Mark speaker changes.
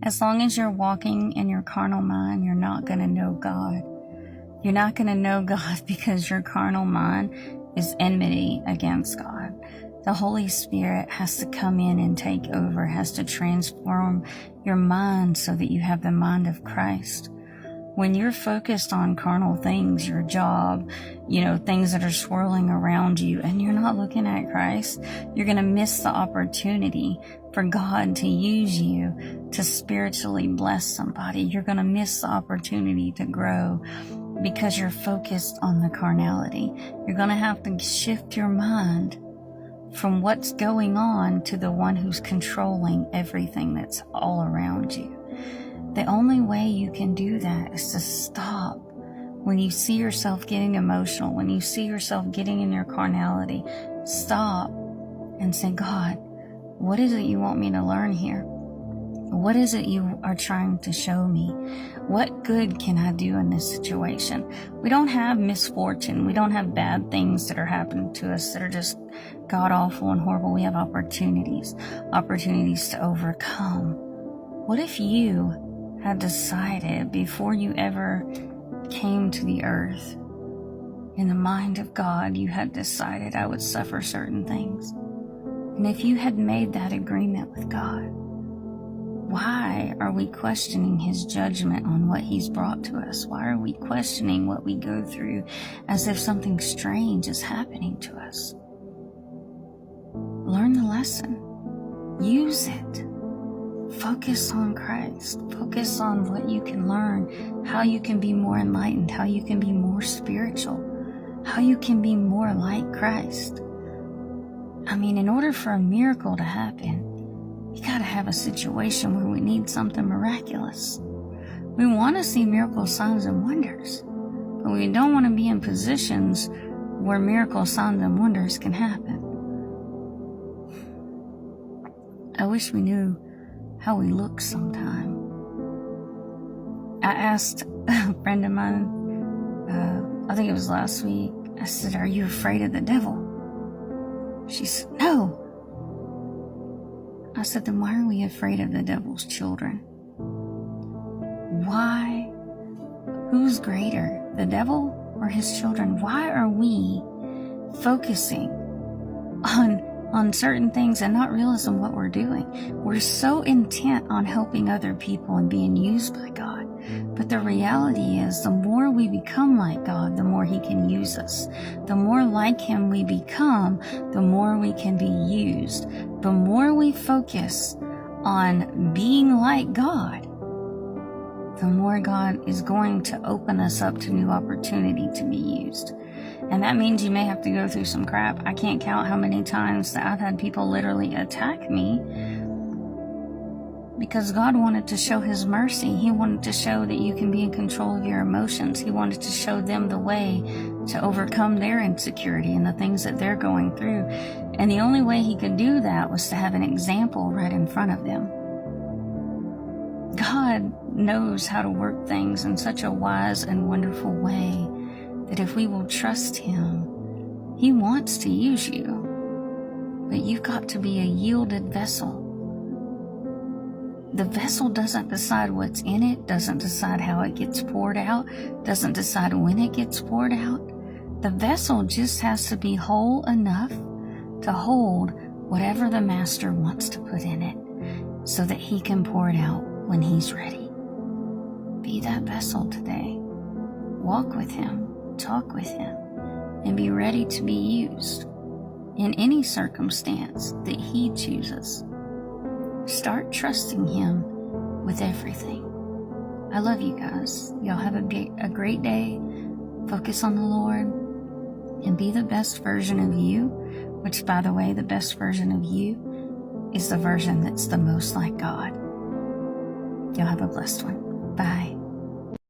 Speaker 1: As long as you're walking in your carnal mind, you're not going to know God. You're not going to know God because your carnal mind is enmity against God. The Holy Spirit has to come in and take over, has to transform your mind so that you have the mind of Christ. When you're focused on carnal things, your job, things that are swirling around you, and you're not looking at Christ, you're going to miss the opportunity for God to use you to spiritually bless somebody. You're going to miss the opportunity to grow because you're focused on the carnality. You're going to have to shift your mind from what's going on to the one who's controlling everything that's all around you. The only way you can do that is to stop when you see yourself getting emotional, when you see yourself getting in your carnality. Stop and say, God, what is it you want me to learn here? What is it you are trying to show me? What good can I do in this situation? We don't have misfortune. We don't have bad things that are happening to us that are just god-awful and horrible. We have opportunities to overcome. What if you had decided before you ever came to the earth, in the mind of God, you had decided I would suffer certain things? And if you had made that agreement with God, why are we questioning His judgment on what He's brought to us? Why are we questioning what we go through as if something strange is happening to us? Learn the lesson. Use it. Focus on Christ. Focus on what you can learn, how you can be more enlightened, how you can be more spiritual, how you can be more like Christ. In order for a miracle to happen, you got to have a situation where we need something miraculous. We want to see miracle signs and wonders, but we don't want to be in positions where miracle signs and wonders can happen. I wish we knew how we look sometime. I asked a friend of mine, I think it was last week, I said, are you afraid of the devil? She said, no. I said, then why are we afraid of the devil's children? Why? Who's greater, the devil or his children? Why are we focusing on certain things and not realizing what we're doing? We're so intent on helping other people and being used by God. But the reality is, the more we become like God, the more He can use us. The more like Him we become, the more we can be used. The more we focus on being like God, the more God is going to open us up to new opportunity to be used. And that means you may have to go through some crap. I can't count how many times that I've had people literally attack me because God wanted to show His mercy. He wanted to show that you can be in control of your emotions. He wanted to show them the way to overcome their insecurity and the things that they're going through. And the only way He could do that was to have an example right in front of them. God knows how to work things in such a wise and wonderful way that if we will trust Him, He wants to use you. But you've got to be a yielded vessel. The vessel doesn't decide what's in it, doesn't decide how it gets poured out, doesn't decide when it gets poured out. The vessel just has to be whole enough to hold whatever the Master wants to put in it so that He can pour it out when He's ready. Be that vessel today. Walk with Him, talk with Him, and be ready to be used in any circumstance that He chooses. Start trusting Him with everything. I love you guys. Y'all have a great day. Focus on the Lord and be the best version of you, which, by the way, the best version of you is the version that's the most like God. Y'all have a blessed one. Bye.